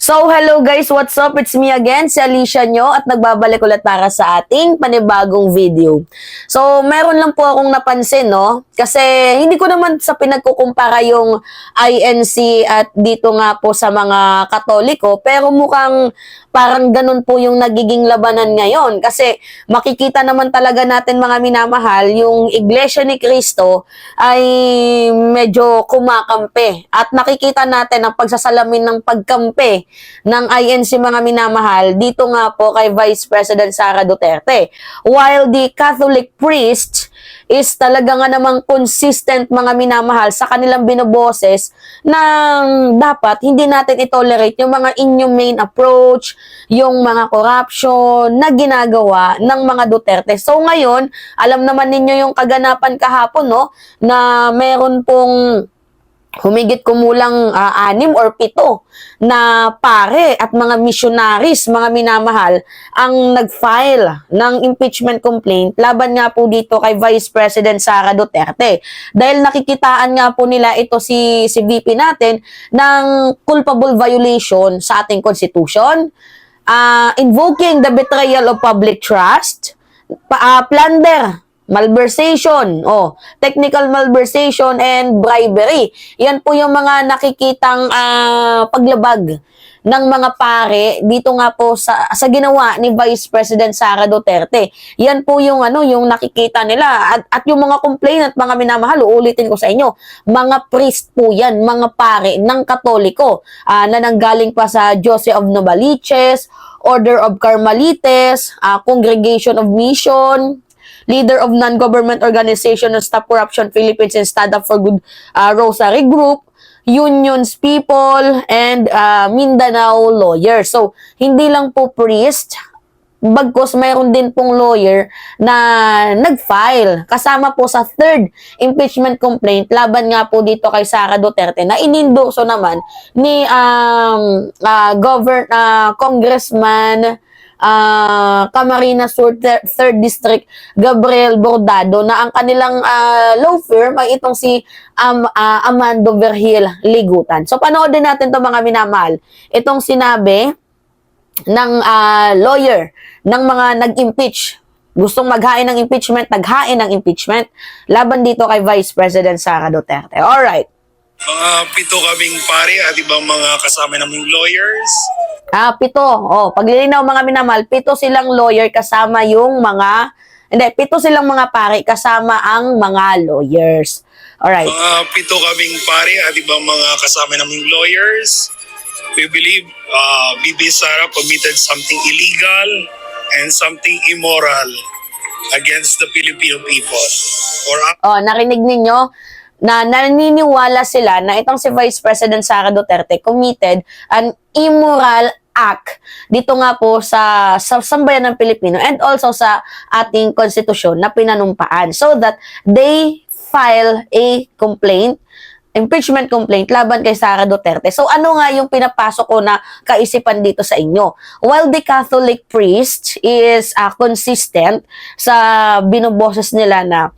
So, hello guys, what's up? It's me again, si Alicia nyo, at nagbabalik ulit para sa ating panibagong video. So, meron lang po akong napansin, no? Kasi hindi ko naman sa pinagkukumpara yung INC at dito nga po sa mga Katoliko, pero mukhang parang ganun po yung nagiging labanan ngayon. Kasi makikita naman talaga natin mga minamahal, yung Iglesia ni Cristo ay medyo kumakampi. At nakikita natin ang pagsasalamin ng pagkampi ng INC mga minamahal dito nga po kay Vice President Sara Duterte. While the Catholic priest is talaga nga namang consistent mga minamahal sa kanilang binoboses na dapat hindi natin itolerate yung mga inhumane approach, yung mga corruption na ginagawa ng mga Duterte. So ngayon, alam naman ninyo yung kaganapan kahapon, no, na meron pong humigit kumulang 6 or 7 na pare at mga missionaries, mga minamahal, ang nag-file ng impeachment complaint laban nga po dito kay Vice President Sara Duterte. Dahil nakikitaan nga po nila ito si VP natin ng culpable violation sa ating Constitution, invoking the betrayal of public trust, plunder, malversation, technical malversation and bribery. Yan po yung mga nakikitang paglabag ng mga pare dito nga po sa ginawa ni Vice President Sara Duterte. Yan po yung yung nakikita nila at yung mga complainant, mga minamahal, uulitin ko sa inyo, mga priest po yan, mga pare ng Katoliko na nanggaling pa sa Joseph of Novaliches, Order of Carmelites, Congregation of Mission, leader of non-government organization of Stop Corruption Philippines and Stand Up for Good Rosary Group, Unions People, and Mindanao Lawyers. So, hindi lang po priest, bagkos mayroon din pong lawyer na nag-file kasama po sa 3rd impeachment complaint laban nga po dito kay Sara Duterte na inindorso naman ni Congressman Camarines Sur 3rd District Gabriel Bordado, na ang kanilang law firm ay itong si Amando Vergil Ligutan. So panoodin natin to mga minamahal. Itong sinabi ng lawyer ng mga nag-impeach, gustong maghain ng impeachment, naghain ng impeachment laban dito kay Vice President Sara Duterte. Alright. Mga 7 kaming pare at ibang mga kasama naming lawyers. 7. Paglilinaw mga minamahal, 7 silang lawyer kasama yung mga, 7 silang mga pare kasama ang mga lawyers. Alright. Mga 7 kaming pare at ibang mga kasama naming lawyers. We believe Bibi Sara committed something illegal and something immoral against the Filipino people. Narinig ninyo? Na naniniwala sila na itong si Vice President Sara Duterte committed an immoral act dito nga po sa sambayan ng Pilipino and also sa ating konstitusyon na pinanumpaan, so that they file a complaint, impeachment complaint laban kay Sara Duterte. So ano nga yung pinapasok ko na kaisipan dito sa inyo? While the Catholic priest is consistent sa binoboses nila na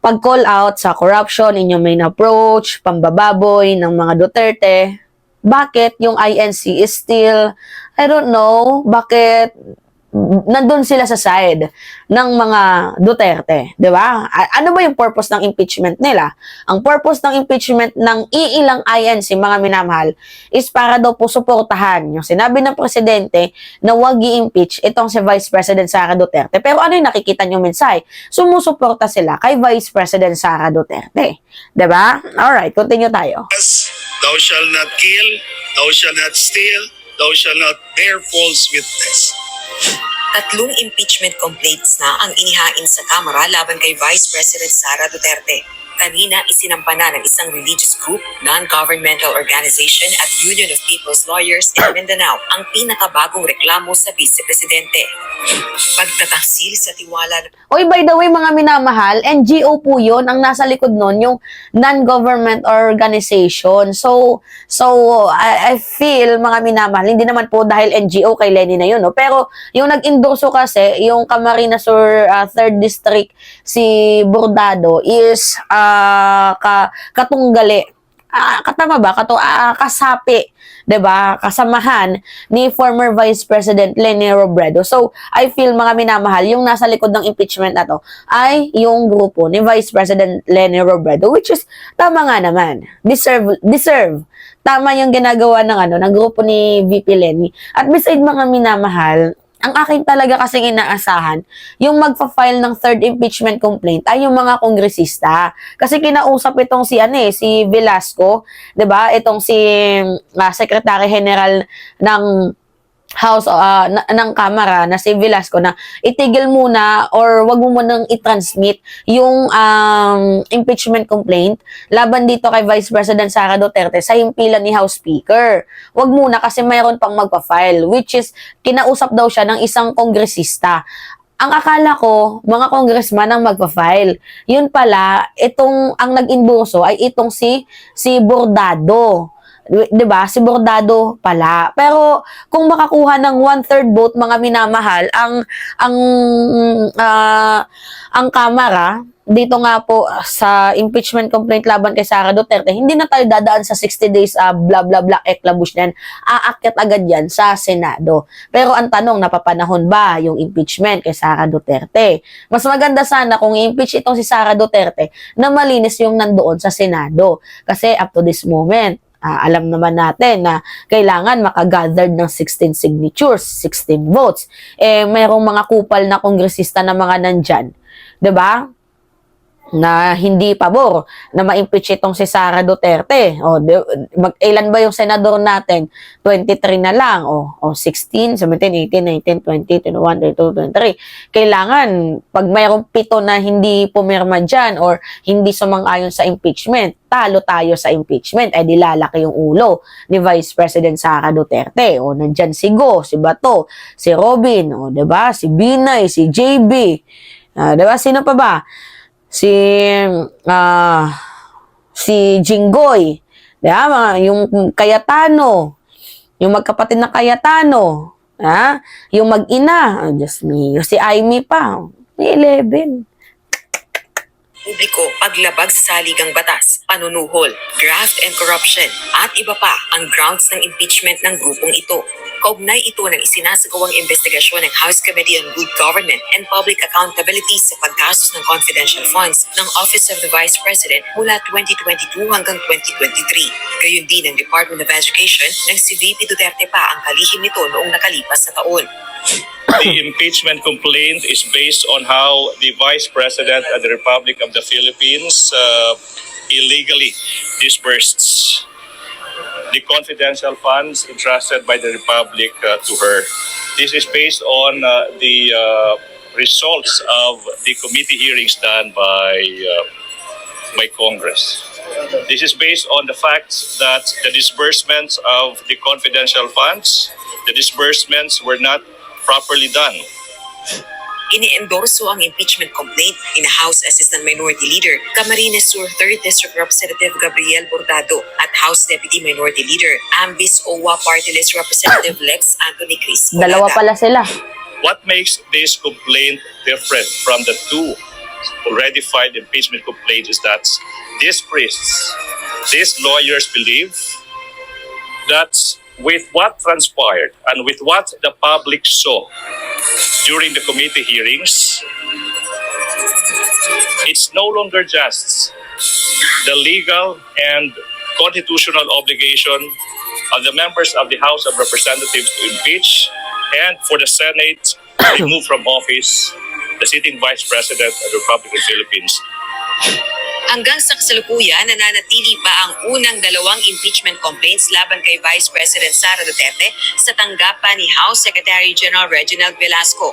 pag-call out sa corruption, inhumane approach, pambababoy ng mga Duterte, bakit yung INC is still, I don't know, bakit nandun sila sa side ng mga Duterte, di ba? Ano ba yung purpose ng impeachment nila? Ang purpose ng impeachment ng iilang INC, mga minamahal, is para daw po suportahan yung sinabi ng presidente na huwag i-impeach itong si Vice President Sara Duterte. Pero ano yung nakikita nyo mensahe? Sumusuporta sila kay Vice President Sara Duterte. Di ba? Alright, continue tayo. Thou shalt not kill, thou shalt not steal, thou shalt not bear false witness. 3 impeachment complaints na ang inihain sa Kamara laban kay Vice President Sara Duterte. Kanina isinampa na ng isang religious group, non-governmental organization at Union of People's Lawyers in Mindanao ang pinakabagong reklamo sa Vice Presidente. Pagtataksil sa tiwala. By the way mga minamahal, NGO po yun, ang nasa likod nun, yung non-government organization. So I feel mga minamahal, hindi naman po dahil NGO kay Lenny na yun, no? Pero yung nag-endorso kasi, yung Camarines Sur 3rd District, si Bordado, is katunggali katama ba? Kasapi, 'di ba? Kasamahan ni former Vice President Leni Robredo. So, I feel mga minamahal, yung nasa likod ng impeachment na to ay yung grupo ni Vice President Leni Robredo, which is tama nga naman. Deserve. Tama yung ginagawa ng grupo ni VP Leni. At beside mga minamahal, ang akin talaga kasing inaasahan, yung magfa-file ng third impeachment complaint ay yung mga kongresista. Kasi kinausap itong si Velasco, 'di ba? Itong si Secretary General ng House ng Kamara na si Velasco na itigil muna or wag mo munang i-transmit yung impeachment complaint laban dito kay Vice President Sara Duterte sa himpilan ni House Speaker. Wag muna kasi mayroon pang magpa-file, which is kinausap daw siya ng isang kongresista. Ang akala ko, mga congressman ang magpa-file. Yun pala, ang nag-endorso ay itong si Bordado. 'Di ba? Si Bordado pala. Pero kung makakuha ng 1/3 vote, mga minamahal, ang Kamara dito nga po sa impeachment complaint laban kay Sara Duterte, hindi na tayo dadaan sa 60 days blah blah blah eklabush yan. Aakyat agad yan sa Senado. Pero ang tanong, napapanahon ba yung impeachment kay Sara Duterte? Mas maganda sana kung i-impeach itong si Sara Duterte na malinis yung nandoon sa Senado. Kasi up to this moment, alam naman natin na kailangan makagather ng 16 signatures, 16 votes. Mayroong mga kupal na kongresista na mga nandyan, 'di ba? Na hindi pabor na ma-impeach itong si Sara Duterte. Ilan ba yung senador natin? 23 na lang. 16, 17, 18, 19, 20, 21, 22, 23. Kailangan, pag mayroong 7 na hindi pumirma dyan or hindi sumang-ayon sa impeachment, talo tayo sa impeachment, di lalaki yung ulo ni Vice President Sara Duterte. Nandyan si Go, si Bato, si Robin, diba? Si Binay, si JB. Diba? Sino pa ba? Si Jinggoy, diba? Yung Cayetano, yung magkapatid na Cayetano, yung mag-ina, just me, si Aimee pa, may 11. Publiko, paglabag sa saligang batas, panunuhol, graft and corruption, at iba pa ang grounds ng impeachment ng grupong ito. Kaugnay ito ng isinasagawang investigasyon ng House Committee on Good Government and Public Accountability sa paggastos ng confidential funds ng Office of the Vice President mula 2022 hanggang 2023. Gayon din ang Department of Education nang si VP Duterte pa ang kalihim nito noong nakalipas na taon. The impeachment complaint is based on how the Vice President of the Republic of the Philippines illegally disbursed the confidential funds entrusted by the Republic to her. This is based on the results of the committee hearings done by Congress. This is based on the facts that the disbursements of the confidential funds, the disbursements were not properly done. Ini-endorso ang impeachment complaint ni House Assistant Minority Leader Camarines Sur 3rd District Representative Gabriel Bordado at House Deputy Minority Leader Ambis OWA Party List Representative Lex Anthony Cris. Dalawa pala sila. What makes this complaint different from the two already filed impeachment complaints is that these priests, these lawyers believe that with what transpired and with what the public saw during the committee hearings, it's no longer just the legal and constitutional obligation of the members of the House of Representatives to impeach and for the Senate to remove from office the sitting Vice President of the Republic of the Philippines. Hanggang sa kasalukuyan, nananatili pa ang unang 2 impeachment complaints laban kay Vice President Sara Duterte sa tanggapan ni House Secretary General Reginald Velasco.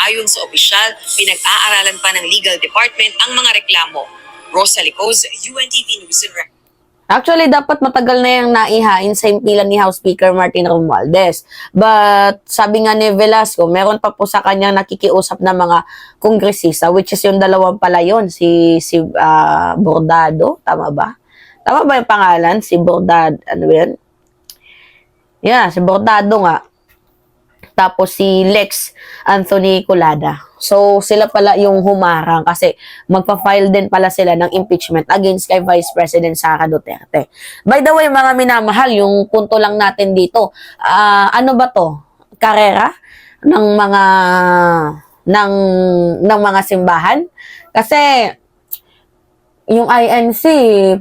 Ayon sa opisyal, pinag-aaralan pa ng Legal Department ang mga reklamo. Rosa Licoz, UNTV News and Records. Actually, dapat matagal na yung naihain sa himpilan ni House Speaker Martin Romualdez. But, sabi nga ni Velasco, meron pa po sa kanyang nakikiusap na mga kongresista, which is yung dalawang pala yun, si Bordado, tama ba? Tama ba yung pangalan? Si Bordado, ano ba yun? Yeah, si Bordado nga. tapos si Lex Anthony Colada. So, sila pala yung humarang kasi magpa-file din pala sila ng impeachment against kay Vice President Sara Duterte. By the way, mga minamahal, yung punto lang natin dito, ano ba to? Karera ng mga simbahan? Kasi yung INC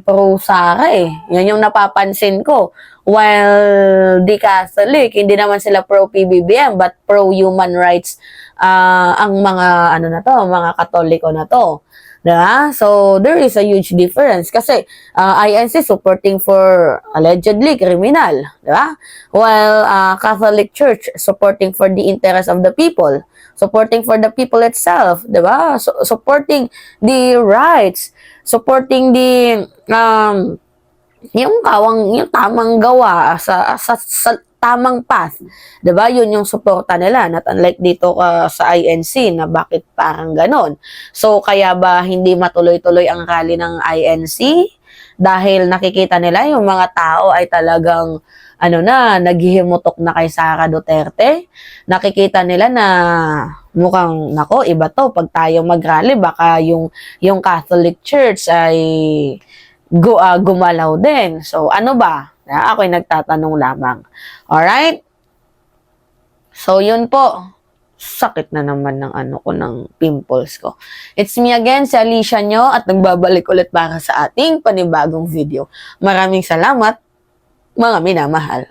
pro Sara eh. Yan yung napapansin ko. While the Catholic, hindi naman sila pro PBBM but pro human rights ang mga mga Katoliko na to. Diba? So, there is a huge difference kasi INC supporting for allegedly criminal. Diba? While Catholic Church supporting for the interest of the people. Supporting for the people itself. Diba? Supporting the rights. Supporting the yung tamang gawa sa tamang path. 'Di ba? Yun yung suporta nila. Not unlike dito sa INC na bakit parang ganon. So kaya ba hindi matuloy-tuloy ang rally ng INC? Dahil nakikita nila yung mga tao ay talagang naghihimutok na kay Sara Duterte. Nakikita nila na mukhang iba to pag tayo mag-rally baka yung Catholic Church ay gumalaw din. So, ano ba? Ako'y nagtatanong lamang. Alright? So, yun po. Sakit na naman ng ng pimples ko. It's me again, si Alicia nyo, at nagbabalik ulit para sa ating panibagong video. Maraming salamat, mga minamahal.